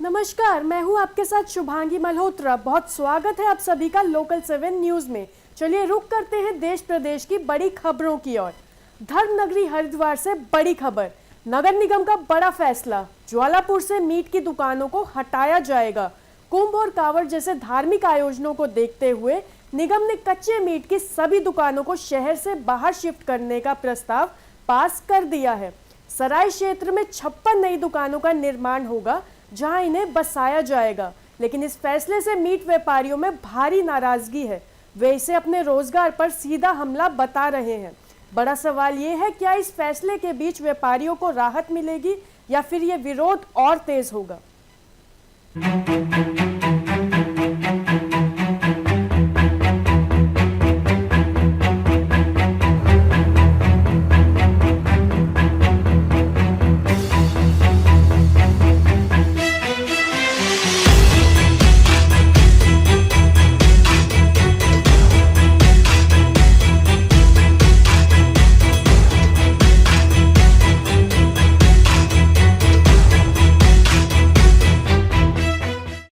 नमस्कार, मैं हूं आपके साथ शुभांगी मल्होत्रा। बहुत स्वागत है आप सभी का लोकल 7 न्यूज में। चलिए रुक करते हैं देश प्रदेश की बड़ी खबरों की ओर। धर्म नगरी हरिद्वार से बड़ी खबर, नगर निगम का बड़ा फैसला, ज्वालापुर से मीट की दुकानों को हटाया जाएगा। कुंभ और कांवड़ जैसे धार्मिक आयोजनों को देखते हुए निगम ने कच्चे मीट की सभी दुकानों को शहर से बाहर शिफ्ट करने का प्रस्ताव पास कर दिया है। सराय क्षेत्र में 56 नई दुकानों का निर्माण होगा जहां इन्हें बसाया जाएगा, लेकिन इस फैसले से मीट व्यापारियों में भारी नाराजगी है। वे इसे अपने रोजगार पर सीधा हमला बता रहे हैं। बड़ा सवाल ये है, क्या इस फैसले के बीच व्यापारियों को राहत मिलेगी या फिर ये विरोध और तेज होगा।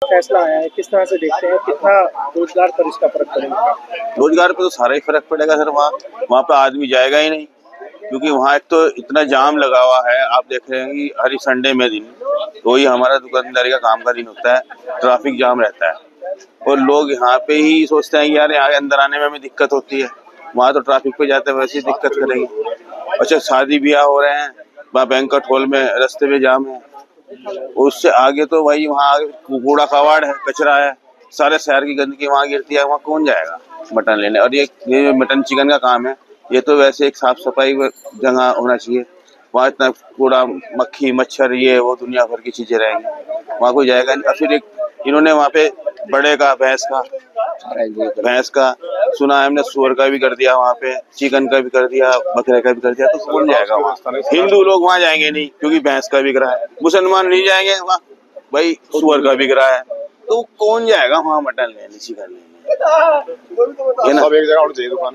फैसला आया है, किस तरह से देखते हैं, कितना रोजगार पर इसका फर्क पड़ेगा? रोजगार पे तो सारा ही फर्क पड़ेगा सर। वहाँ पे आदमी जाएगा ही नहीं, क्योंकि वहाँ एक तो इतना जाम लगा हुआ है। आप देख रहे हैं कि हर संडे में दिन तो ही हमारा दुकानदारी का काम का दिन होता है, ट्रैफिक जाम रहता है और लोग यहाँ पे ही सोचते हैं कि यार यहाँ अंदर आने में हमें दिक्कत होती है, वहाँ तो ट्रैफिक पे जाते हैं वैसे ही दिक्कत करेंगे। अच्छा, शादी ब्याह हो रहे हैं, वहाँ बैंक्वेट हॉल में रास्ते में जाम है, उससे आगे तो भाई वहाँ आगे कूड़ा कबाड़ है, कचरा है, सारे शहर की गंदगी वहाँ गिरती है। वहाँ कौन जाएगा मटन लेने? और ये मटन चिकन का काम है, ये तो वैसे एक साफ सफाई जगह होना चाहिए। वहाँ इतना कूड़ा मक्खी मच्छर ये वो दुनिया भर की चीजें रहेंगी, वहाँ कोई जाएगा नहीं। और फिर एक इन्होंने वहाँ पे बड़े का भैंस का सुना है हमने, सुअर का भी कर दिया, वहाँ पे चिकन का भी कर दिया, बकरे का भी कर दिया, तो कौन जाएगा वहाँ? हिंदू लोग वहाँ जाएंगे नहीं क्योंकि भैंस का बिक रहा है, मुसलमान नहीं जाएंगे वहाँ, भाई सुअर का बिक रहा है, तो कौन जाएगा वहाँ मटन लेने चिकन लेने? ये ना,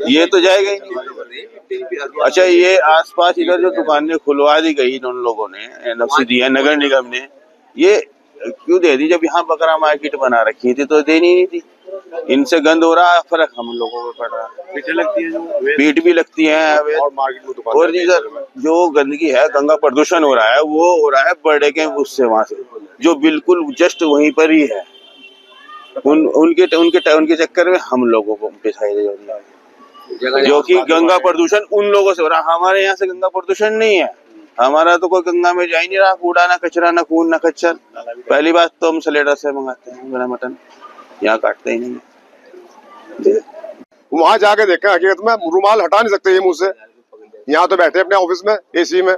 ये तो जाएगा ही नहीं। अच्छा, ये आसपास इधर जो दुकानें खुलवा दी गई इन लोगों ने, नक्शे दिया नगर निगम ने, ये क्यों दे दी? जब यहाँ बकरा मार्केट बना रखी थी तो देनी नहीं थी। इनसे गंद हो रहा है, फर्क हम लोगों को पड़ रहा है, पीठ भी लगती है और जो गंदगी है, गंगा प्रदूषण हो रहा है, वो हो रहा है बड़े के उससे, वहां से जो बिल्कुल जस्ट वहीं पर ही है। उनके चक्कर में हम लोगों को जो कि गंगा प्रदूषण उन लोगों से हो रहा है। हमारे यहाँ से गंगा प्रदूषण नहीं है, हमारा तो कोई गंगा में जा ही नहीं रहा, कूड़ा ना कचरा ना खून ना खच्चर। पहली बात तो हम सलेडर से मंगाते हैं मेरा मटन, यहाँ काटते ही नहीं। वहाँ जाके देखें, हकीकत में रुमाल हटा नहीं सकते ये मुंह से। यहाँ तो बैठे अपने ऑफिस में एसी में,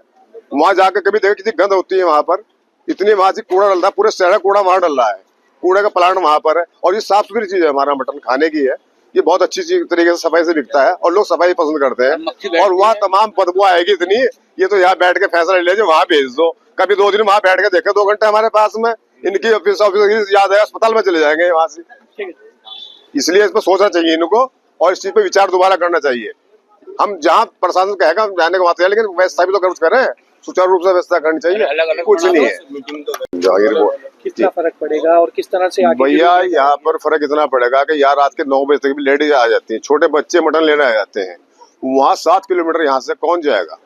वहाँ जाके कभी देखे कितनी गंद होती है वहाँ पर, इतनी वहाँ से कूड़ा डलता है, पूरे शहर कूड़ा वहाँ डल रहा है, कूड़े का प्लांट वहाँ पर है। और ये साफ सुथरी चीज है, हमारा मटन खाने की है, ये बहुत अच्छी चीज तरीके से सफाई से बिकता है और लोग सफाई पसंद करते हैं। और वहाँ तमाम बदबू आएगी इतनी, ये तो यहाँ बैठ के फैसला ले लीजिए, वहाँ भेज दो। कभी 2 दिन वहाँ बैठ के देखे, 2 घंटे हमारे पास में, इनकी ऑफिस याद है, अस्पताल में चले जाएंगे वहाँ से। इसलिए इस पर सोचना चाहिए इनको और इस चीज पे विचार दोबारा करना चाहिए। हम जहाँ प्रशासन कहेगा हम जाने को बात है, लेकिन व्यवस्था भी तो कुछ करें, सुचारू रूप से व्यवस्था करनी चाहिए। कुछ नहीं है। कितना फर्क पड़ेगा और किस तरह से आगे? भैया यहाँ पर फर्क इतना पड़ेगा कि यार रात के 9 बजे तक भी लेडीज आ जाती है, छोटे बच्चे मटन लेने आ जाते हैं, वहाँ 7 किलोमीटर यहाँ से कौन जाएगा?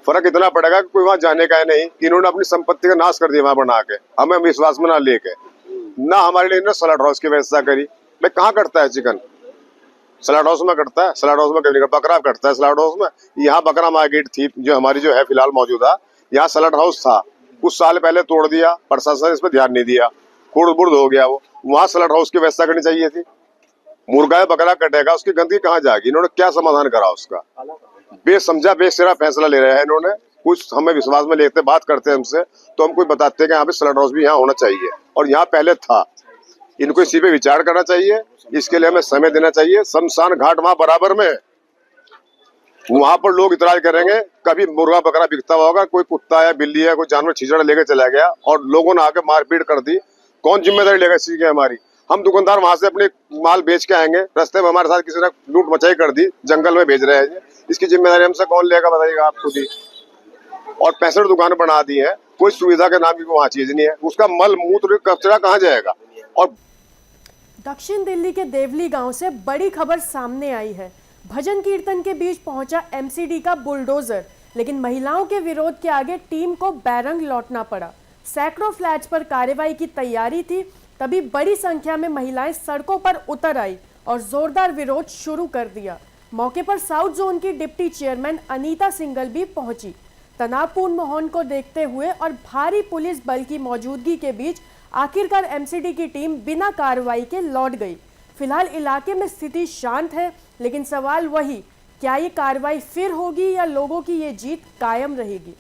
फर्क इतना पड़ेगा कि कोई वहाँ जाने का है नहीं। इन्होंने अपनी संपत्ति का नाश कर दिया वहाँ बना के, हमें विश्वास में ना लेके, ना हमारे लिए इन्होंने सलाड हाउस की व्यवस्था करी। भाई कहाँ कटता है चिकन? सलाड हाउस में कटता है, सलाड हाउस में कभी बकरा कटता है सलाड हाउस में। यहाँ बकरा मार्केट थी जो हमारी जो है फिलहाल मौजूदा, यहाँ सलाड हाउस था, कुछ साल पहले तोड़ दिया, प्रशासन ने इस पर ध्यान नहीं दिया, कूड़-बुड़ हो गया वो। वहाँ सलाड हाउस की व्यवस्था करनी चाहिए थी। मुर्गा बकरा कटेगा, उसकी गंदगी कहाँ जाएगी? इन्होंने क्या समाधान करा उसका? बेसमझा बेसिरा फैसला ले रहे हैं इन्होंने। कुछ हमें विश्वास में लेते, बात करते हैं हमसे तो हम कोई बताते हैं कि यहाँ पे सलाड हाउस भी यहाँ होना चाहिए और यहाँ पहले था। इनको इसी पे विचार करना चाहिए, इसके लिए हमें समय देना चाहिए। शमशान घाट वहाँ बराबर में, वहाँ पर लोग इतराज करेंगे। कभी मुर्गा बकरा बिकता होगा, कोई कुत्ता या बिल्ली या कोई जानवर छिछड़ा लेकर चला गया और लोगों ने आके मारपीट कर दी, कौन जिम्मेदारी लेगा इस चीज की? हमारी। हम दुकानदार वहां से अपने माल बेच के आएंगे, रास्ते में हमारे साथ किसी ने लूट मचाई कर दी, जंगल में भेज रहे हैं, इसकी जिम्मेदारी हमसे कौन लेगा बताइएगा आप खुद ही। और 65 दुकानें बना दी है, कोई सुविधा के नाम की वहाँ चीज नहीं है। उसका मल मूत्र कचरा कहाँ जाएगा। और दक्षिण दिल्ली के देवली गांव से बड़ी खबर सामने आई है। भजन कीर्तन के बीच पहुंचा एमसीडी का बुलडोजर, लेकिन महिलाओं के विरोध के आगे टीम को बैरंग लौटना पड़ा। सैकड़ों फ्लैट्स पर कार्रवाई की तैयारी थी, तभी बड़ी संख्या में महिलाएं सड़कों पर उतर आई और जोरदार विरोध शुरू कर दिया। मौके पर साउथ जोन की डिप्टी चेयरमैन अनीता सिंघल भी पहुंची। तनावपूर्ण माहौल को देखते हुए और भारी पुलिस बल की मौजूदगी के बीच आखिरकार एमसीडी की टीम बिना कार्रवाई के लौट गई। फिलहाल इलाके में स्थिति शांत है, लेकिन सवाल वही, क्या ये कार्रवाई फिर होगी या लोगों की ये जीत कायम रहेगी।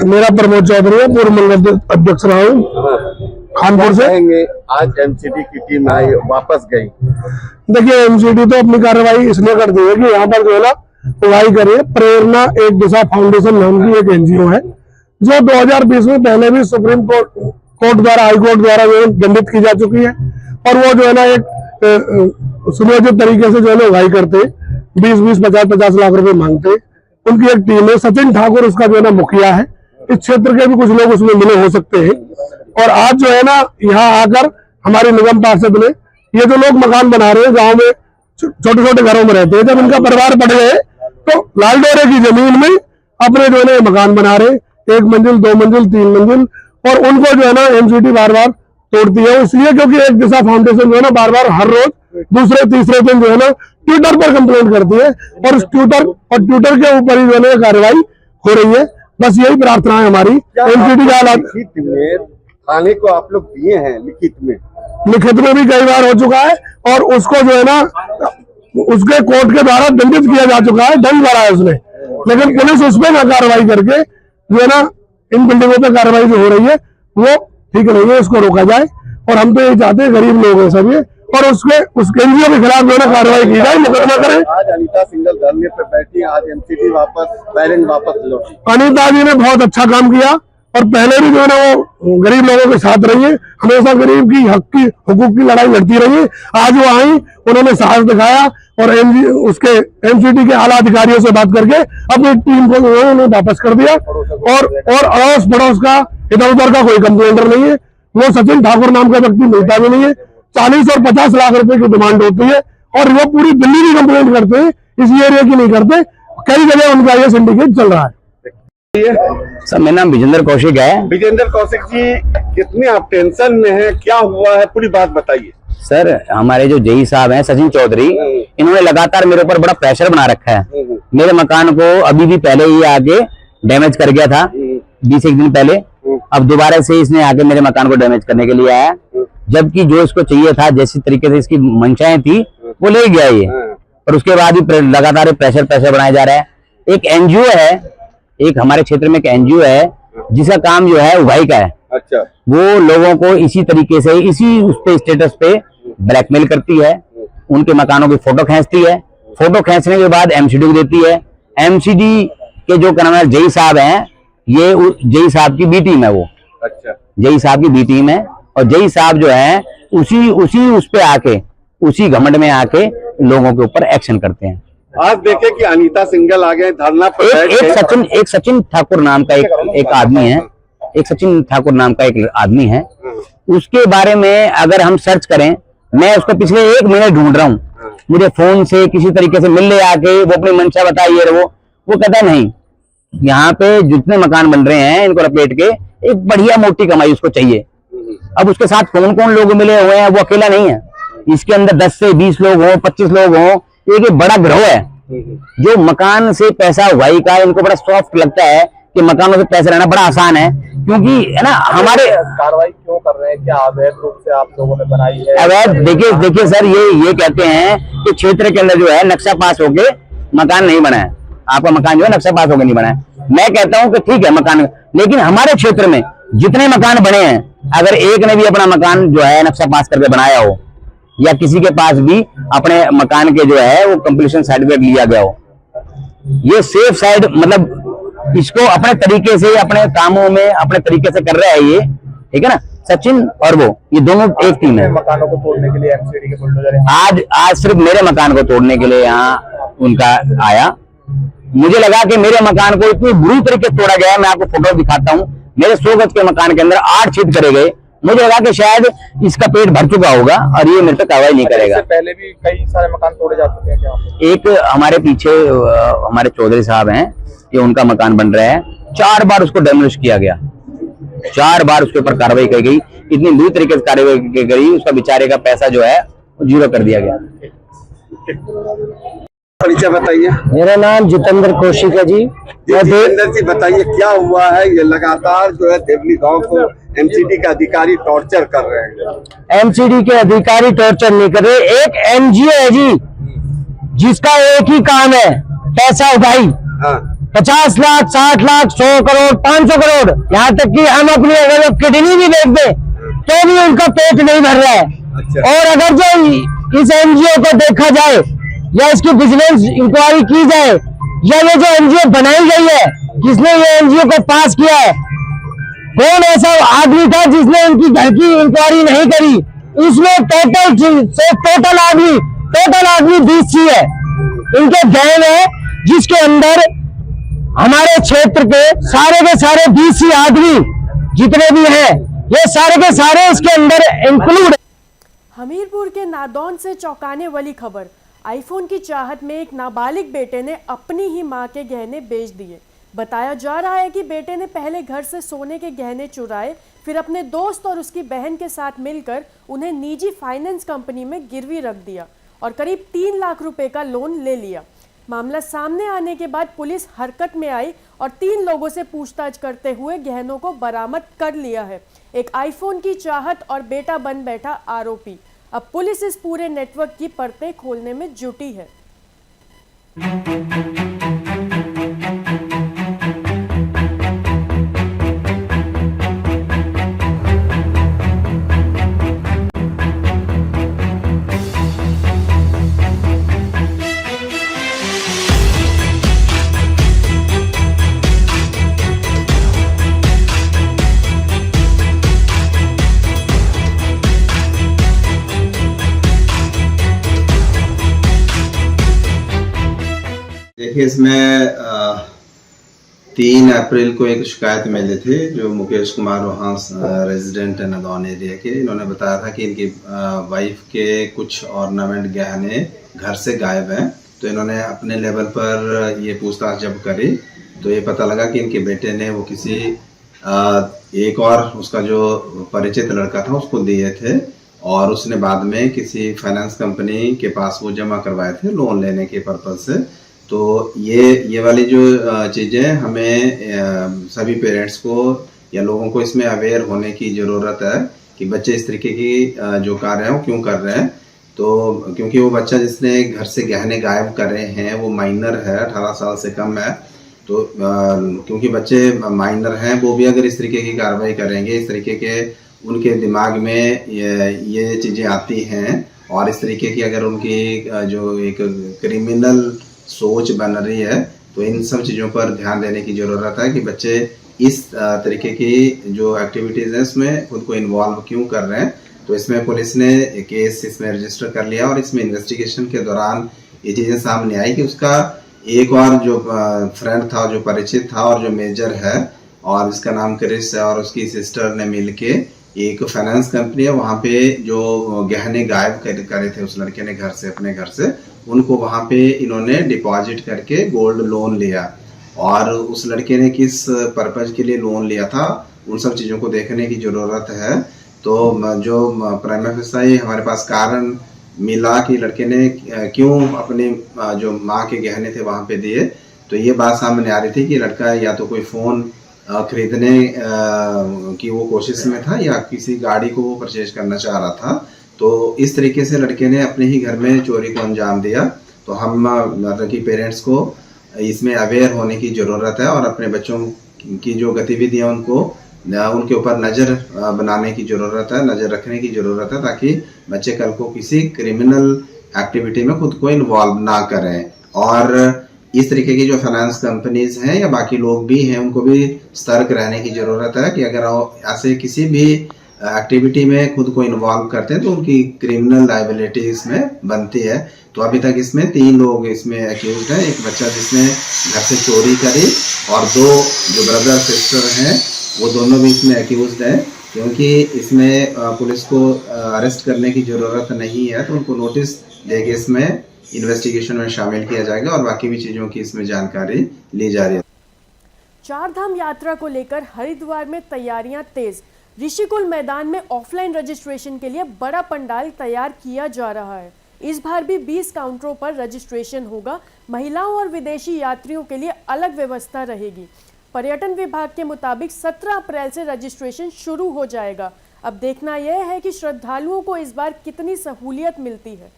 मेरा प्रमोद चौधरी है, पूर्व मंडल अध्यक्ष रहा हूँ खानपुर से। आज एमसीडी की टीम आई, वापस गई। देखिए, एमसीडी तो अपनी कार्रवाई इसलिए कर दी है कि यहाँ पर जो है ना उगाई करिए। प्रेरणा एक दिशा फाउंडेशन नाम की एक एनजीओ है जो 2020 में पहले भी सुप्रीम कोर्ट द्वारा, हाई कोर्ट द्वारा जो है दंडित की जा चुकी है। और वो जो है ना एक सुनियोजित तरीके से जो है ना उगाई करते, 20-20, 50-50 लाख रुपए मांगते। उनकी एक टीम है, सचिन ठाकुर उसका जो है ना मुखिया है। इस क्षेत्र के भी कुछ लोग उसमें मिले हो सकते हैं। और आज जो है ना यहाँ आकर हमारी निगम पार्षद ने, ये जो लोग मकान बना रहे हैं गांव में, छोटे छोटे घरों में रहते हैं, जब इनका परिवार बढ़ गए तो लाल डोरे की जमीन में अपने जो है ना मकान बना रहे, 1 मंजिल, 2 मंजिल, 3 मंजिल। और उनको जो है ना एमसीडी बार बार तोड़ती है, इसलिए क्योंकि एक दिशा फाउंडेशन जो है ना बार बार हर रोज दूसरे तीसरे दिन जो है ना ट्विटर पर कंप्लेंट करती है और उस ट्विटर के ऊपर ही जो है कार्रवाई हो रही है। बस यही प्रार्थना है हमारी। एमसीडी का हालात थाने को आप लोग दिए हैं लिखित में भी कई बार हो चुका है और उसको जो है ना उसके कोर्ट के द्वारा दंडित किया जा चुका है, दंड भरा है उसने। लेकिन पुलिस उस पर ना कार्रवाई करके जो है ना इन बिल्डिंगों पे कार्रवाई जो हो रही है वो ठीक नहीं है, इसको रोका जाए। और हम तो यही चाहते हैं, गरीब लोग हैं सभी, और उस एनजीओ के खिलाफ जो है कार्रवाई की जाए, मुकदमा करें। आज अनीता सिंघल धरने पे बैठी, आज एमसीडी बैरंग वापस लौटी। अनीता जी ने बहुत अच्छा काम किया और पहले भी जो है ना वो गरीब लोगों के साथ रही है, हमेशा गरीब की हुकूक की लड़ाई लड़ती रही है। आज वो आई, उन्होंने साहस दिखाया और उसके एमसीडी के आला अधिकारियों से बात करके अपनी टीम को उन्होंने वापस कर दिया। और अड़ोस पड़ोस का, इधर उधर का कोई कंप्लेंटर नहीं है। वो सचिन ठाकुर नाम का व्यक्ति मिलता भी नहीं है। 40 और 50 लाख रुपए की डिमांड होती है और वो पूरी दिल्ली की कंप्लेंट करते हैं, इस एरिया की नहीं करते। कई जगह उनका ये सिंडिकेट चल रहा है। सर, मेरा नाम विजेंद्र कौशिक है। विजेंद्र कौशिक जी, कितने आप टेंशन में हैं, क्या हुआ है, पूरी बात बताइए। सर, हमारे जो जेई साहब हैं सचिन चौधरी, इन्होंने लगातार मेरे ऊपर बड़ा प्रेशर बना रखा है। मेरे मकान को अभी भी पहले ही आके डैमेज कर गया था 20 दिन पहले। अब दोबारा से इसने आके मेरे मकान को डैमेज करने के लिए आया, जबकि जो इसको चाहिए था, जैसी तरीके से इसकी मंशाएं थी वो ले गया ये। और उसके बाद भी लगातार प्रेशर बनाया जा रहा है। एक एनजीओ है, एक हमारे क्षेत्र में एक एनजीओ है जिसका काम जो है उगाई का है। अच्छा। वो लोगों को इसी तरीके से, इसी उस पे स्टेटस पे ब्लैकमेल करती है, उनके मकानों की फोटो खींचती है। फोटो खींचने के बाद एमसीडी को देती है। एमसीडी के जो कर्मचारी जेई साहब हैं, ये जेई साहब की बी टीम है। वो अच्छा, जेई साहब की बी टीम है और जेई साहब जो है उसी उस पे आके, उसी घमंड में आके लोगों के ऊपर एक्शन करते हैं। आज देखे कि अनीता सिंघल आ गए धरना पर। एक सचिन ठाकुर नाम का एक आदमी है, एक सचिन ठाकुर नाम का एक आदमी है। उसके बारे में अगर हम सर्च करें, मैं उसको पिछले 1 महीने ढूंढ रहा हूँ। मुझे फोन से किसी तरीके से मिलने आके वो अपनी मंशा बताइए, वो कहता है नहीं, यहाँ पे जितने मकान बन रहे हैं इनको लपेट के एक बढ़िया मोटी कमाई उसको चाहिए। अब उसके साथ कौन कौन लोग मिले हुए हैं, वो अकेला नहीं है। इसके अंदर 10 से 20 लोग हो, 25 लोग हो। एक बड़ा ग्रोह है जो मकान से पैसा उगाई का, इनको बड़ा सॉफ्ट लगता है कि मकानों से पैसे लेना बड़ा आसान है, क्योंकि है ना। हमारे कार्रवाई क्यों कर रहे हैं, क्या अवैध रूप से आप लोगों ने बनाई है? अवैध, देखिए सर, ये कहते हैं कि क्षेत्र के अंदर जो है नक्शा पास होके मकान नहीं बना है। आपका मकान जो है नक्शा पास होकर नहीं बना है। मैं कहता हूं कि ठीक है मकान, लेकिन हमारे क्षेत्र में जितने मकान बने हैं, अगर एक ने भी अपना मकान जो है नक्शा पास करके बनाया हो, या किसी के पास भी अपने मकान के जो है वो कंप्लीशन सर्टिफिकेट लिया गया हो, ये सेफ साइड, मतलब इसको अपने तरीके से अपने कामों में अपने तरीके से कर रहा है ये, ठीक है ना। सचिन और वो, ये दोनों एक टीम है। मकानों को तोड़ने के लिए एमसीडी के बुलडोजर आज सिर्फ मेरे मकान को तोड़ने के लिए यहाँ उनका आया। मुझे लगा कि मेरे मकान को इतनी बुरी तरीके से तोड़ा गया है, मैं आपको फोटो दिखाता हूँ। मेरे 100 गज के मकान के अंदर 8 छेद करे गए। मुझे लगा कि शायद इसका पेट भर चुका होगा और ये मेरे पे कार्रवाई नहीं करेगा। पहले भी कई सारे मकान तोड़े जा चुके हैं क्या? एक हमारे पीछे हमारे चौधरी साहब हैं, ये उनका मकान बन रहा है, 4 बार उसको डेमोलिश किया गया, 4 बार उसके ऊपर कार्रवाई की गई। इतनी बुरी तरीके से कार्रवाई की गई, उसका बेचारे का पैसा जो है जीरो कर दिया गया। परिचय बताइए। मेरा नाम जितेंद्र कौशिक है जी। जितेंद्र जी बताइए क्या हुआ है? ये लगातार जो है देवली गांव को एमसीडी के अधिकारी टॉर्चर कर रहे हैं। एमसीडी के अधिकारी टॉर्चर नहीं कर रहे, एक एनजीओ है जी जिसका एक ही काम है पैसा उठाई। 50 लाख 60 लाख 100 करोड़ 500 करोड़, यहाँ तक कि हम अपनी अगर किडनी भी बेच दें तो भी उनका पेट नहीं भर रहा है। और अगर जो इस एनजीओ को देखा जाए या इसकी विजिलेंस इंक्वायरी की जाए, या ये जो एनजीओ बनाई गई है, किसने ये एनजीओ को पास किया है, कौन ऐसा आदमी था जिसने इनकी घर की इंक्वायरी नहीं करी? इसमें टोटल आदमी 20 है। इनके गैंग है जिसके अंदर हमारे क्षेत्र के सारे 20 आदमी जितने भी हैं, ये सारे के सारे इसके अंदर इंक्लूड। हमीरपुर के नादौन से चौंकाने वाली खबर। आईफोन की चाहत में एक नाबालिग बेटे ने अपनी ही मां के गहने बेच दिए। बताया जा रहा है कि बेटे ने पहले घर से सोने के गहने चुराए, फिर अपने दोस्त और उसकी बहन के साथ मिलकर उन्हें निजी फाइनेंस कंपनी में गिरवी रख दिया और करीब 3 लाख रुपए का लोन ले लिया। मामला सामने आने के बाद पुलिस हरकत में आई और 3 लोगों से पूछताछ करते हुए गहनों को बरामद कर लिया है। एक आईफोन की चाहत और बेटा बन बैठा आरोपी। अब पुलिस इस पूरे नेटवर्क की परतें खोलने में जुटी है। देखिए, इसमें 3 अप्रैल को एक शिकायत मिली थी जो मुकेश कुमार वहाँ रेजिडेंट है नादौन एरिया के। इन्होंने बताया था कि इनकी वाइफ के कुछ ऑर्नामेंट गहने घर से गायब हैं। तो इन्होंने अपने लेवल पर ये पूछताछ जब करी तो ये पता लगा कि इनके बेटे ने वो किसी एक और उसका जो परिचित लड़का था उसको दिए थे और उसने बाद में किसी फाइनेंस कंपनी के पास वो जमा करवाए थे लोन लेने के पर्पज से। तो ये वाली जो चीज़ें हमें सभी पेरेंट्स को या लोगों को इसमें अवेयर होने की ज़रूरत है कि बच्चे इस तरीके की जो कार्य है वो क्यों कर रहे हैं। तो क्योंकि वो बच्चा जिसने घर से गहने गायब कर रहे हैं वो माइनर है, 18 साल से कम है। तो क्योंकि बच्चे माइनर हैं, वो भी अगर इस तरीके की कार्रवाई करेंगे, इस तरीके के उनके दिमाग में ये चीज़ें आती हैं और इस तरीके की अगर उनकी जो एक क्रिमिनल सोच बन रही है तो इन सब चीज़ों पर ध्यान देने की ज़रूरत है कि बच्चे इस तरीके की जो एक्टिविटीज़ हैं इसमें खुद को इन्वॉल्व क्यों कर रहे हैं। तो इसमें पुलिस ने केस इसमें रजिस्टर कर लिया और इसमें इन्वेस्टिगेशन के दौरान ये चीज़ें सामने आई कि उसका एक और जो फ्रेंड था, जो परिचित था और जो मेजर है और जिसका नाम क्रिस है और उसकी सिस्टर ने मिलके एक फाइनेंस कंपनी है वहाँ पे जो गहने गायब करे थे उस लड़के ने घर से, अपने घर से, उनको वहाँ पे इन्होंने डिपॉजिट करके गोल्ड लोन लिया। और उस लड़के ने किस पर्पज के लिए लोन लिया था उन सब चीज़ों को देखने की ज़रूरत है। तो जो प्राइमा फेसाई हमारे पास कारण मिला कि लड़के ने क्यों अपनी जो माँ के गहने थे वहाँ पे दिए, तो ये बात सामने आ रही थी कि लड़का या तो कोई फ़ोन खरीदने की वो कोशिश में था या किसी गाड़ी को वो परचेज करना चाह रहा था। तो इस तरीके से लड़के ने अपने ही घर में चोरी को अंजाम दिया। तो हम मतलब कि पेरेंट्स को इसमें अवेयर होने की ज़रूरत है और अपने बच्चों की जो गतिविधियां उनके ऊपर नज़र बनाने की ज़रूरत है, नज़र रखने की ज़रूरत है, ताकि बच्चे कल को किसी क्रिमिनल एक्टिविटी में खुद को इन्वॉल्व ना करें। और इस तरीके की जो फाइनेंस कंपनीज हैं या बाकी लोग भी हैं, उनको भी सतर्क रहने की ज़रूरत है कि अगर ऐसे किसी भी एक्टिविटी में खुद को इन्वॉल्व करते हैं तो उनकी क्रिमिनल लायबिलिटी इसमें बनती है। तो अभी तक इसमें 3 लोग इसमें एक्यूज्ड हैं, एक बच्चा जिसने घर से चोरी करी और 2 जो ब्रदर सिस्टर हैं वो दोनों भी इसमें एक्यूज्ड हैं। क्योंकि इसमें पुलिस को अरेस्ट करने की ज़रूरत नहीं है, तो उनको नोटिस देके इसमें इन्वेस्टिगेशन में शामिल किया जाएगा और बाकी भी चीज़ों की इसमें जानकारी ली जा रही है। चारधाम यात्रा को लेकर हरिद्वार में तैयारियां तेज। ऋषिकुल मैदान में ऑफलाइन रजिस्ट्रेशन के लिए बड़ा पंडाल तैयार किया जा रहा है। इस बार भी 20 काउंटरों पर रजिस्ट्रेशन होगा। महिलाओं और विदेशी यात्रियों के लिए अलग व्यवस्था रहेगी। पर्यटन विभाग के मुताबिक 17 अप्रैल से रजिस्ट्रेशन शुरू हो जाएगा। अब देखना यह है कि श्रद्धालुओं को इस बार कितनी सहूलियत मिलती है।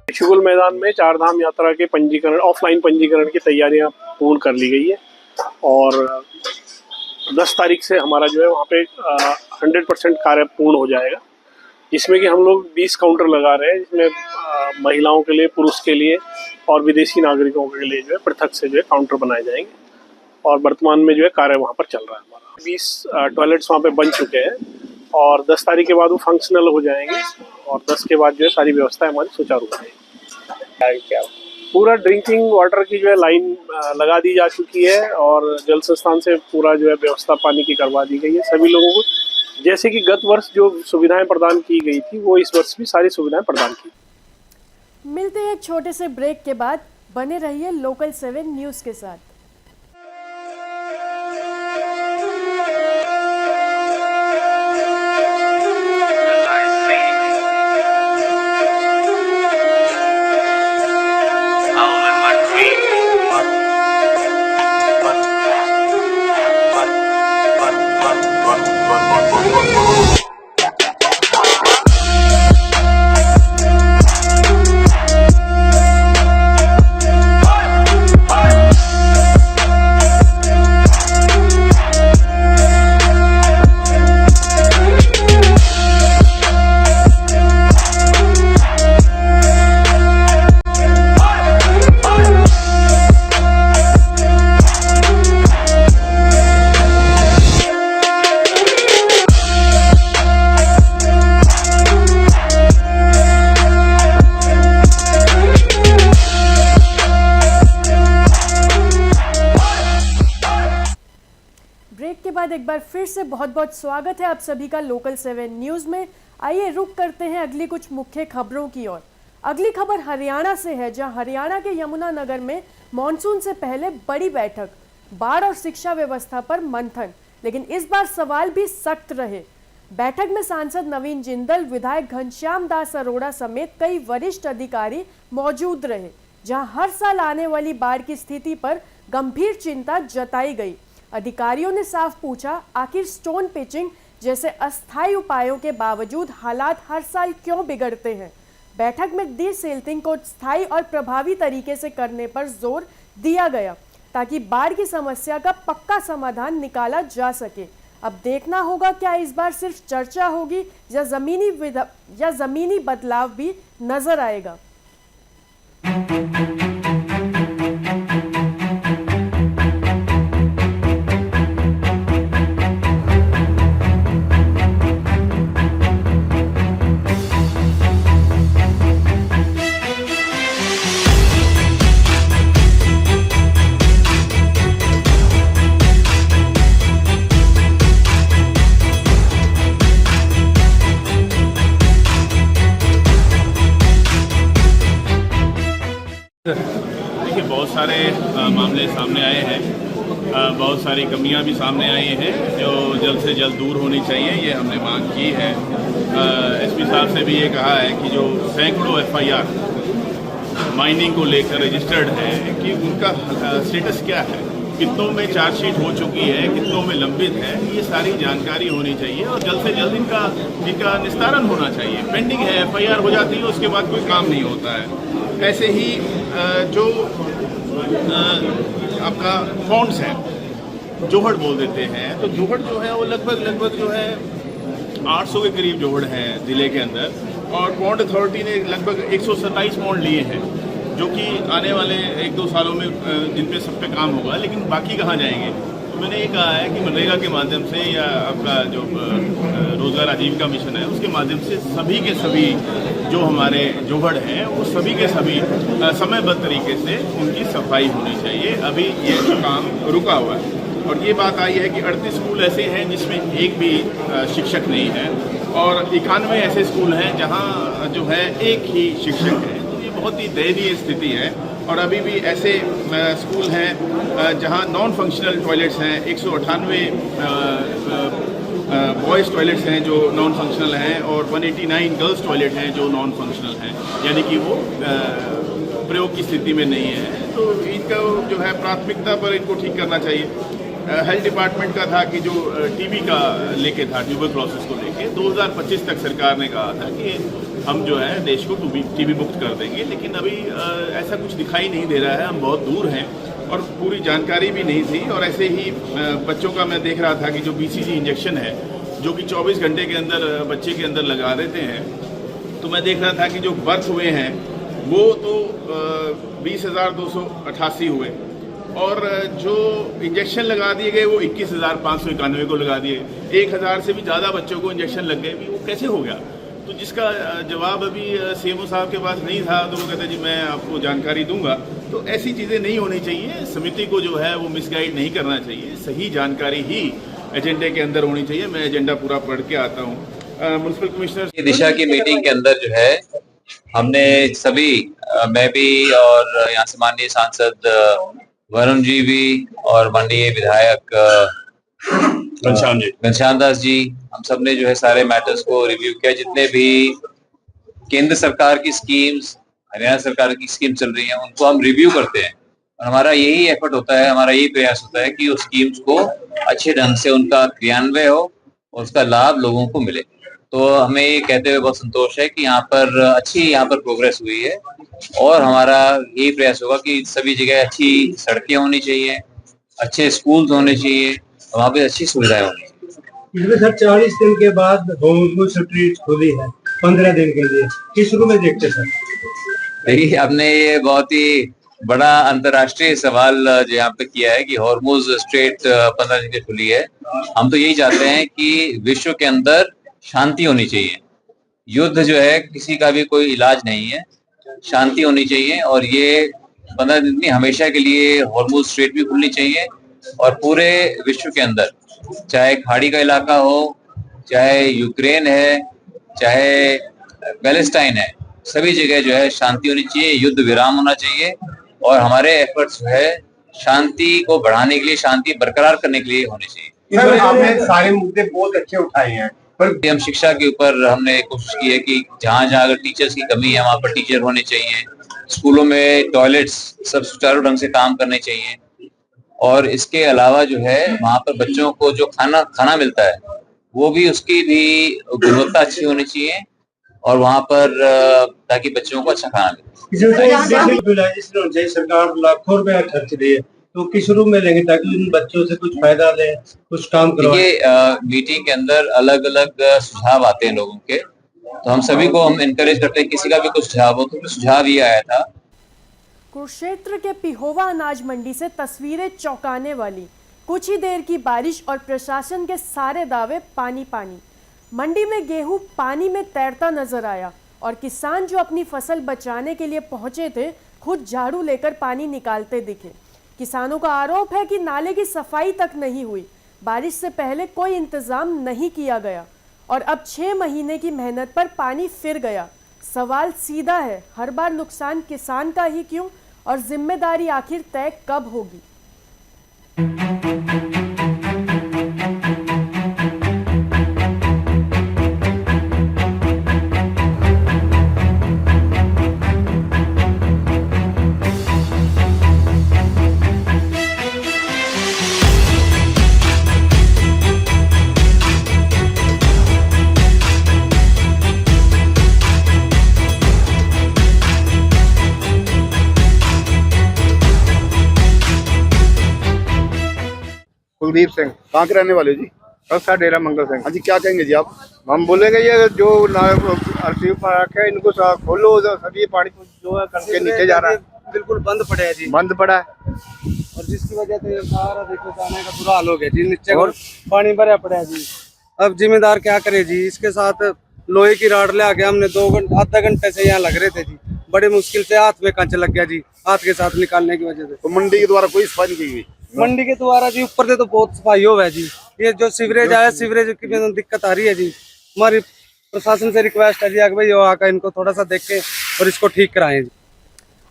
ऋषिकुल मैदान में चारधाम यात्रा के पंजीकरण, ऑफलाइन पंजीकरण की तैयारियां पूर्ण कर ली गई है और 10 तारीख से हमारा जो है वहाँ पे 100% कार्य पूर्ण हो जाएगा, जिसमें कि हम लोग 20 काउंटर लगा रहे हैं, जिसमें महिलाओं के लिए, पुरुष के लिए और विदेशी नागरिकों के लिए जो है पृथक से जो है काउंटर बनाए जाएंगे। और वर्तमान में जो है कार्य वहाँ पर चल रहा है। हमारा 20 टॉयलेट्स वहाँ पे बन चुके हैं और 10 तारीख के बाद वो फंक्शनल हो जाएंगे और 10 के बाद जो है सारी व्यवस्था हमारी सुचारू हो जाएगी। क्या पूरा ड्रिंकिंग वाटर की जो है लाइन लगा दी जा चुकी है और जल संस्थान से पूरा जो है व्यवस्था पानी की करवा दी गई है सभी लोगों को। जैसे कि गत वर्ष जो सुविधाएं प्रदान की गई थी, वो इस वर्ष भी सारी सुविधाएं प्रदान की। मिलते हैं एक छोटे से ब्रेक के बाद। बने रहिए लोकल 7 न्यूज़ के साथ। एक बार फिर से बहुत बहुत स्वागत है आप सभी का लोकल 7 न्यूज़ में। आइए रुक करते हैं अगली कुछ मुख्य खबरों की ओर। अगली खबर हरियाणा से है, जहां हरियाणा के यमुनानगर में मॉनसून से पहले बड़ी बैठक, बाढ़ और शिक्षा व्यवस्था पर मंथन। लेकिन इस बार सवाल भी सख्त रहे। बैठक में सांसद नवीन जिंदल, विधायक घनश्याम दास अरोड़ा समेत कई वरिष्ठ अधिकारी मौजूद रहे, जहां हर साल आने वाली बाढ़ की स्थिति पर गंभीर चिंता जताई गई। अधिकारियों ने साफ पूछा, आखिर स्टोन पिचिंग जैसे अस्थायी उपायों के बावजूद हालात हर साल क्यों बिगड़ते हैं। बैठक में डिसिल्टिंग को स्थायी और प्रभावी तरीके से करने पर जोर दिया गया, ताकि बाढ़ की समस्या का पक्का समाधान निकाला जा सके। अब देखना होगा क्या इस बार सिर्फ चर्चा होगी या जमीनी बदलाव भी नजर आएगा। देखिए, बहुत सारे मामले सामने आए हैं बहुत सारी कमियां भी सामने आई हैं जो जल्द से जल्द दूर होनी चाहिए, ये हमने मांग की है। एसपी साहब से भी ये कहा है कि जो सैकड़ों FIR माइनिंग को लेकर रजिस्टर्ड है कि उनका स्टेटस क्या है, कितनों में चार्जशीट हो चुकी है, कितनों में लंबित है, ये सारी जानकारी होनी चाहिए और जल्द से जल्द इनका निस्तारण होना चाहिए। पेंडिंग है, FIR हो जाती है, उसके बाद कोई काम नहीं होता है। ऐसे ही जो आपका फॉन्ड्स है, जोहड़ बोल देते हैं, तो जोहड़ जो है वो लगभग जो है 800 के करीब जोहड़ हैं ज़िले के अंदर, और बॉन्ड अथॉरिटी ने लगभग 127 बॉन्ड लिए हैं जो कि आने वाले 1-2 सालों में जिन पे सब पे काम होगा, लेकिन बाकी कहाँ जाएंगे। तो मैंने ये कहा है कि मनरेगा के माध्यम से या आपका जो रोज़गार आजीविका मिशन है उसके माध्यम से सभी के सभी जो हमारे जोहड़ हैं वो सभी के सभी समयबद्ध तरीके से उनकी सफाई होनी चाहिए। अभी ये काम रुका हुआ है और ये बात आई है कि 38 स्कूल ऐसे हैं जिसमें एक भी शिक्षक नहीं है और 91 ऐसे स्कूल हैं जहाँ जो है एक ही शिक्षक है। तो ये बहुत ही दयनीय स्थिति है। और अभी भी ऐसे स्कूल हैं जहाँ नॉन फंक्शनल टॉयलेट्स हैं, 198 बॉयज़ टॉयलेट्स हैं जो नॉन फंक्शनल हैं और 189 गर्ल्स टॉयलेट हैं जो नॉन फंक्शनल हैं, यानी कि वो प्रयोग की स्थिति में नहीं है। तो इनका जो है प्राथमिकता पर इनको ठीक करना चाहिए। हेल्थ डिपार्टमेंट का था कि जो टीबी का लेके था, ट्यूबरक्लोसिस को लेके 2025 तक सरकार ने कहा था कि हम जो है देश को टीबी मुक्त कर देंगे, लेकिन अभी ऐसा कुछ दिखाई नहीं दे रहा है। हम बहुत दूर हैं और पूरी जानकारी भी नहीं थी। और ऐसे ही बच्चों का मैं देख रहा था कि जो BCG इंजेक्शन है जो कि 24 घंटे के अंदर बच्चे के अंदर लगा देते हैं, तो मैं देख रहा था कि जो बर्थ हुए हैं वो तो 20,288 हुए और जो इंजेक्शन लगा दिए गए वो 21,591 को लगा दिए। 1,000 से भी ज़्यादा बच्चों को इंजेक्शन लग गए, वो कैसे हो गया? तो जिसका जवाब अभी CMO साहब के पास नहीं था, तो वो कहते जी मैं आपको जानकारी दूंगा। तो ऐसी चीज़ें नहीं होनी चाहिए। समिति को जो है वो मिसगाइड नहीं करना चाहिए, सही जानकारी ही एजेंडे के अंदर होनी चाहिए। मैं एजेंडा पूरा पढ़ के आता हूँ। म्युनिसिपल कमिश्नर दिशा की मीटिंग के अंदर जो है हमने सभी, मैं भी और यहाँ से माननीय सांसद वरुण जी भी और माननीय विधायक घनश्याम दास जी, हम सब ने जो है सारे मैटर्स को रिव्यू किया। जितने भी केंद्र सरकार की स्कीम्स, हरियाणा सरकार की स्कीम चल रही हैं, उनको हम रिव्यू करते हैं और हमारा यही एफर्ट होता है, हमारा यही प्रयास होता है कि उस स्कीम्स को अच्छे ढंग से उनका क्रियान्वयन हो और उसका लाभ लोगों को मिले। तो हमें ये कहते हुए बहुत संतोष है कि यहाँ पर प्रोग्रेस हुई है और हमारा यही प्रयास होगा कि सभी जगह अच्छी सड़कें होनी चाहिए, अच्छे स्कूल्स होने चाहिए, वहाँ पे अच्छी सुविधाएं होनी चाहिए। इसमें सर 40 दिन के बाद होम स्ट्रीट खुली है 15 दिन के लिए, किस रूप में देखते सर? देखिए, आपने ये बहुत ही बड़ा अंतर्राष्ट्रीय सवाल जो यहाँ पे किया है कि हॉर्मुज स्ट्रेट 15 दिन की खुली है। हम तो यही चाहते हैं कि विश्व के अंदर शांति होनी चाहिए। युद्ध जो है किसी का भी कोई इलाज नहीं है, शांति होनी चाहिए और ये 15 दिन में हमेशा के लिए हॉर्मुज स्ट्रेट भी खुलनी चाहिए और पूरे विश्व के अंदर, चाहे खाड़ी का इलाका हो, चाहे यूक्रेन है, चाहे पैलेस्टाइन है, सभी जगह जो है शांति होनी चाहिए, युद्ध विराम होना चाहिए और हमारे एफर्ट्स जो है शांति को बढ़ाने के लिए, शांति बरकरार करने के लिए होने चाहिए। आपने सारे मुद्दे बहुत अच्छे उठाए हैं, पर हम शिक्षा के ऊपर हमने कोशिश की है कि जहाँ जहाँ अगर टीचर्स की कमी है वहाँ पर टीचर होने चाहिए, स्कूलों में टॉयलेट्स सब सुचारू ढंग से काम करने चाहिए और इसके अलावा जो है वहाँ पर बच्चों को जो खाना मिलता है वो भी उसकी भी गुणवत्ता अच्छी होनी चाहिए और वहाँ पर ताकि बच्चों को अच्छा खाना मिले। सरकार लाखों रुपया खर्च रही है, तो किस रूप में लेंगे ताकि उन बच्चों से कुछ फायदा ले, कुछ काम करवाएं? मीटिंग के अंदर अलग अलग सुझाव आते हैं लोगों के, तो हम सभी को हम इनकरेज करते हैं, किसी का भी कुछ सुझाव हो तो सुझाव ये आया था। कुरुक्षेत्र के पिहोवा अनाज मंडी से तस्वीरें चौंकाने वाली। कुछ ही देर की बारिश और प्रशासन के सारे दावे पानी पानी। मंडी में गेहूं पानी में तैरता नजर आया और किसान जो अपनी फसल बचाने के लिए पहुंचे थे खुद झाड़ू लेकर पानी निकालते दिखे। किसानों का आरोप है कि नाले की सफाई तक नहीं हुई, बारिश से पहले कोई इंतजाम नहीं किया गया और अब 6 महीने की मेहनत पर पानी फिर गया। सवाल सीधा है, हर बार नुकसान किसान का ही क्यों और जिम्मेदारी आखिर तय कब होगी? कुलदीप सिंह। कहाँ के रहने वाले हो जी? रस्ता डेरा मंगल सिंह। हाँ जी, क्या कहेंगे जी आप? हम बोलेंगे ये जो अर्सी पर रखे इनको खोलो, सभी पानी जो है करके नीचे जा रहा है, बिल्कुल बंद पड़े हैं जी, बंद पड़ा है। और जिसकी वजह से सारा देखो जाने का बुरा हाल हो गया जी। नीचे और पानी भरा पड़ा है जी। अब जिम्मेदार क्या करे जी? इसके साथ लोहे की राड ले आके हमने 2 घंटे आधा घंटे से यहाँ लग रहे थे जी। बड़े मुश्किल से हाथ में कंच लग गया जी, हाथ के साथ निकालने की वजह से। तो मंडी के द्वारा कोई सफाई नहीं की गई? मंडी के द्वारा जी ऊपर से तो बहुत सफाई हो है जी। ये जो सीवरेज आया, सीवरेज की भी दिक्कत आ रही है जी। हमारी प्रशासन से रिक्वेस्ट है जी कि भाई आकर इनको थोड़ा सा देख के और इसको ठीक कराएं।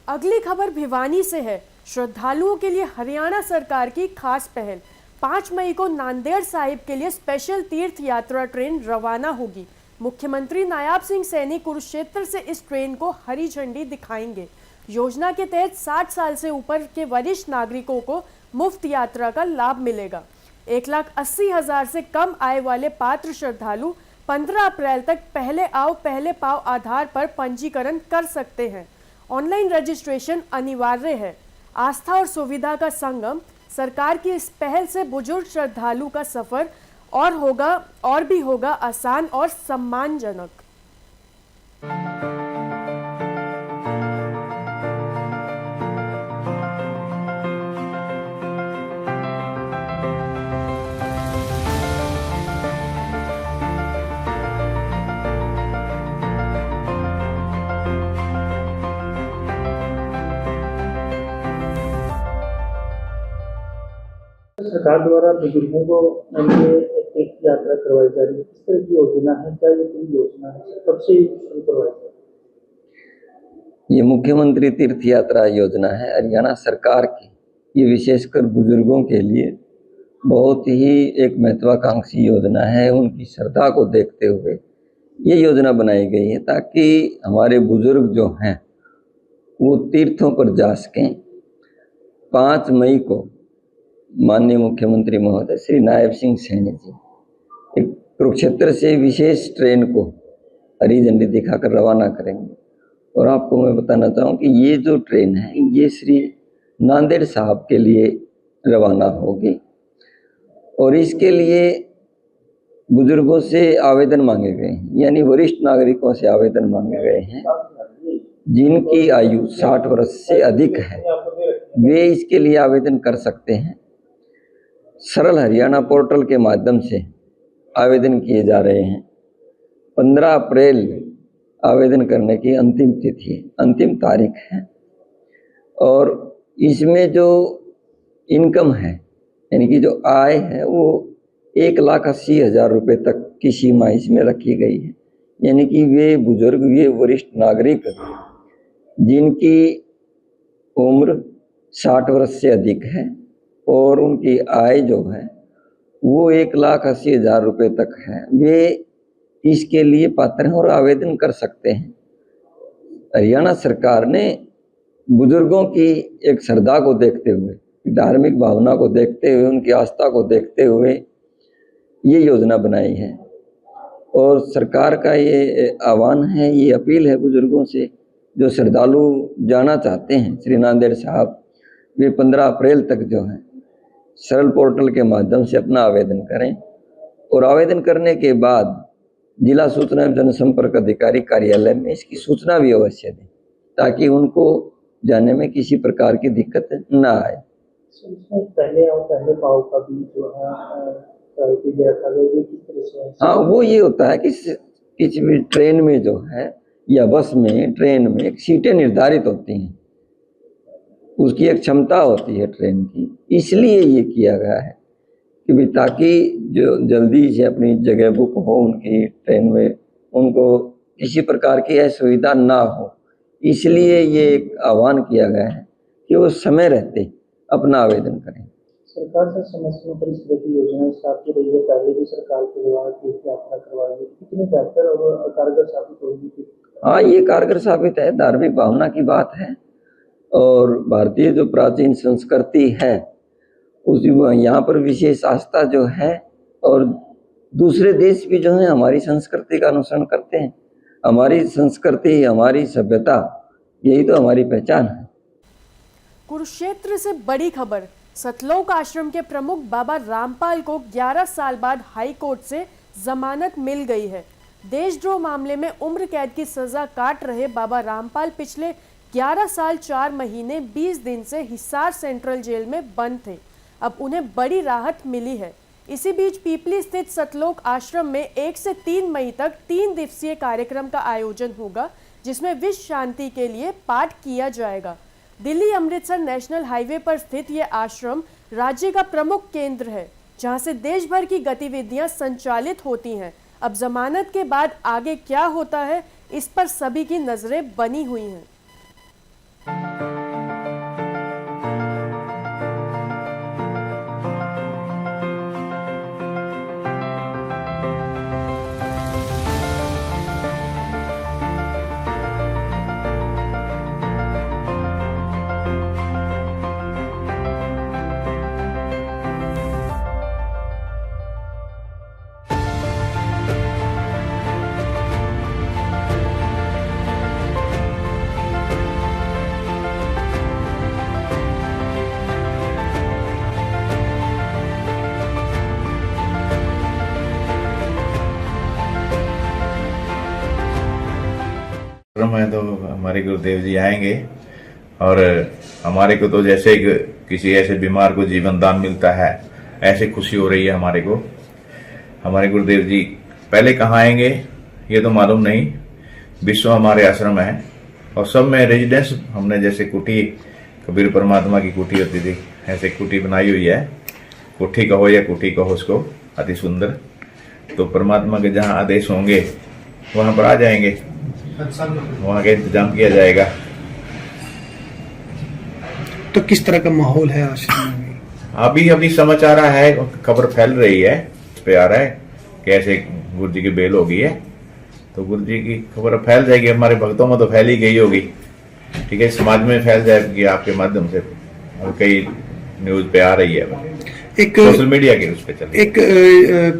अगली खबर भिवानी से है। श्रद्धालुओं के लिए हरियाणा सरकार की खास पहल। 5 मई को नांदेड़ साहिब के लिए स्पेशल तीर्थ यात्रा ट्रेन रवाना होगी। मुख्यमंत्री नायाब सिंह सैनी कुरुक्षेत्र से इस ट्रेन को हरी झंडी दिखाएंगे। योजना के तहत 60 साल से ऊपर के वरिष्ठ नागरिकों को मुफ्त यात्रा का लाभ मिलेगा। 1,80,000 से कम आय वाले पात्र श्रद्धालु 15 अप्रैल तक पहले आओ पहले पाओ आधार पर पंजीकरण कर सकते हैं। ऑनलाइन रजिस्ट्रेशन अनिवार्य है। आस्था और सुविधा का संगम। सरकार की इस पहल से बुजुर्ग श्रद्धालु का सफर और भी होगा आसान और सम्मानजनक। सरकार द्वारा बुजुर्गों को एक यात्रा करवाई जा रही है, किस तरह की योजना है? क्या ये पूरी योजना है? कब से शुरू करवाई जा रही है? ये मुख्यमंत्री तीर्थ यात्रा योजना है हरियाणा सरकार की। ये विशेषकर बुजुर्गों के लिए बहुत ही एक महत्वाकांक्षी योजना है। उनकी श्रद्धा को देखते हुए ये योजना बनाई गई है ताकि हमारे बुजुर्ग जो हैं वो तीर्थों पर जा सकें। 5 मई को माननीय मुख्यमंत्री महोदय श्री नायब सिंह सैनी जी एक कुरुक्षेत्र से विशेष ट्रेन को हरी झंडी दिखाकर रवाना करेंगे। और आपको मैं बताना चाहूँ कि ये जो ट्रेन है ये श्री नांदेड़ साहब के लिए रवाना होगी और इसके लिए बुजुर्गों से आवेदन मांगे गए हैं, यानी वरिष्ठ नागरिकों से आवेदन मांगे गए हैं जिनकी आयु 60 वर्ष से अधिक है, वे इसके लिए आवेदन कर सकते हैं। सरल हरियाणा पोर्टल के माध्यम से आवेदन किए जा रहे हैं। 15 अप्रैल आवेदन करने की अंतिम तारीख है और इसमें जो इनकम है यानी कि जो आय है वो 1,80,000 रुपये तक की सीमा इसमें रखी गई है। यानी कि वे बुजुर्ग, वे वरिष्ठ नागरिक जिनकी उम्र 60 वर्ष से अधिक है और उनकी आय जो है वो 1,80,000 रुपये तक है, वे इसके लिए पात्र हैं और आवेदन कर सकते हैं। हरियाणा सरकार ने बुजुर्गों की एक श्रद्धा को देखते हुए, धार्मिक भावना को देखते हुए, उनकी आस्था को देखते हुए ये योजना बनाई है। और सरकार का ये आह्वान है, ये अपील है बुजुर्गों से, जो श्रद्धालु जाना चाहते हैं श्री नांदेड़ साहब, वे 15 अप्रैल तक जो है सरल पोर्टल के माध्यम से अपना आवेदन करें और आवेदन करने के बाद जिला सूचना एवं जनसंपर्क अधिकारी कार्यालय में इसकी सूचना भी अवश्य दें ताकि उनको जाने में किसी प्रकार की दिक्कत न आए। पहले आओ पहले पाओ का भी जो है हाँ, वो ये होता है कि किसी भी ट्रेन में जो है या बस में, ट्रेन में एक सीटें निर्धारित होती हैं, उसकी एक क्षमता होती है ट्रेन की, इसलिए ये किया गया है कि भी ताकि जो जल्दी से अपनी जगह बुक हो उनकी ट्रेन में, उनको किसी प्रकार की असुविधा ना हो, इसलिए ये एक आह्वान किया गया है कि वो समय रहते अपना आवेदन करें। सरकार से समय समय पर इस तरह की योजनाएं साथी रही है, पहले भी सरकार के द्वारा तीर्थ यात्रा करवाई गई, कितनी बेहतर और कारगर साबित होगी थी? हाँ, ये कारगर साबित है, धार्मिक भावना की बात है और भारतीय जो प्राचीन संस्कृति है उस यहाँ पर विशेष आस्था जो है और दूसरे देश भी जो है हमारी संस्कृति का अनुसरण करते हैं। हमारी संस्कृति, हमारी सभ्यता, यही तो हमारी पहचान है। कुरुक्षेत्र से बड़ी खबर, सतलोक आश्रम के प्रमुख बाबा रामपाल को 11 साल बाद हाई कोर्ट से जमानत मिल गई है। देशद्रोह मामले में उम्र कैद की सजा काट रहे बाबा रामपाल पिछले 11 साल 4 महीने 20 दिन से हिसार सेंट्रल जेल में बंद थे। अब उन्हें बड़ी राहत मिली है। इसी बीच पीपली स्थित सतलोक आश्रम में 1 से 3 मई तक 3 दिवसीय कार्यक्रम का आयोजन होगा, जिसमें विश्व शांति के लिए पाठ किया जाएगा। दिल्ली अमृतसर नेशनल हाईवे पर स्थित यह आश्रम राज्य का प्रमुख केंद्र है, जहां से देश भर की गतिविधियां संचालित होती हैं। अब जमानत के बाद आगे क्या होता है, इस पर सभी की नजरें बनी हुई हैं। में तो हमारे गुरुदेव जी आएंगे और हमारे को तो जैसे किसी ऐसे बीमार को जीवन दान मिलता है, ऐसे खुशी हो रही है हमारे को। हमारे गुरुदेव जी पहले कहाँ आएंगे ये तो मालूम नहीं। विश्व हमारे आश्रम है और सब में रेजिडेंस हमने जैसे कुटी, कबीर परमात्मा की कुटी होती थी, ऐसे कुटी बनाई हुई है। कुठी कहो या कुटी कहो उसको, अति सुंदर। तो परमात्मा के जहाँ आदेश होंगे वहां पर आ जाएंगे, वहाँ का इंतजाम किया जाएगा। तो किस तरह का माहौल है आश्रम में? अभी समझ आ रहा है, खबर फैल रही है, इस पे आ रहा है कि ऐसे गुरु जी की बेल हो गई है। तो गुरु जी की खबर फैल जाएगी, हमारे भक्तों में तो फैल ही गई होगी, ठीक है, समाज में फैल जाएगी आपके माध्यम से। और कई न्यूज पे आ रही है, एक सोशल मीडिया के उस पे चल। एक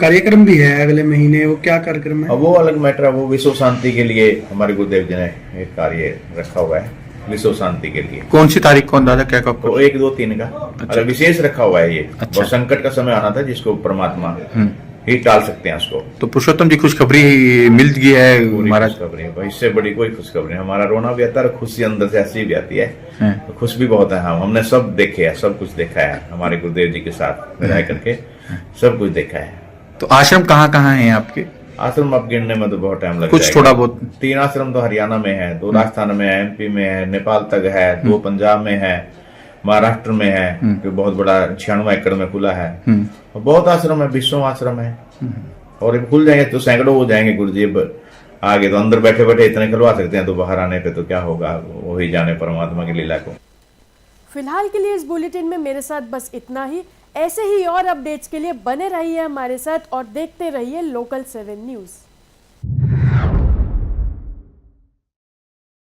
कार्यक्रम भी है अगले महीने, वो क्या कार्यक्रम है? वो अलग मैटर है, वो विश्व शांति के लिए हमारे गुरुदेव जी ने एक कार्य रखा हुआ है, विश्व शांति के लिए। कौन सी तारीख को अंदाजा क्या कब? 1, 2, 3 का अच्छा। विशेष रखा हुआ है ये। अच्छा। संकट का समय आना था जिसको परमात्मा ही टाल सकते हैं उसको। तो पुरुषोत्तम जी खुशखबरी मिल गई है महाराज? खुशखबरी है, इससे बड़ी कोई खुशखबरी। हमारा रोना भी आता है, खुशी अंदर से ऐसी भी आती है। तो खुश भी बहुत है। हमने सब देखे है, सब कुछ देखा है, हमारे गुरुदेव जी के साथ रह करके सब कुछ देखा है। तो आश्रम कहाँ हैं आपके? आश्रम अब गिनने में तो बहुत टाइम लगेगा, कुछ थोड़ा बहुत। 3 आश्रम तो हरियाणा में है, 2 राजस्थान में है, MP में है, नेपाल तक है, 2 पंजाब में है, महाराष्ट्र में है, जो बहुत बड़ा 96 एकड़ में खुला है। बहुत आश्रम है, 20 आश्रम है, और खुल जाएंगे तो सैकड़ों हो जाएंगे। गुरु जी आगे तो अंदर बैठे बैठे इतने खुलवा सकते हैं, तो बाहर आने पे तो क्या होगा, वही जाने परमात्मा की लीला को। फिलहाल के लिए इस बुलेटिन में मेरे साथ बस इतना ही। ऐसे ही और अपडेट्स के लिए बने रहिए हमारे साथ और देखते रहिए लोकल 7 न्यूज़।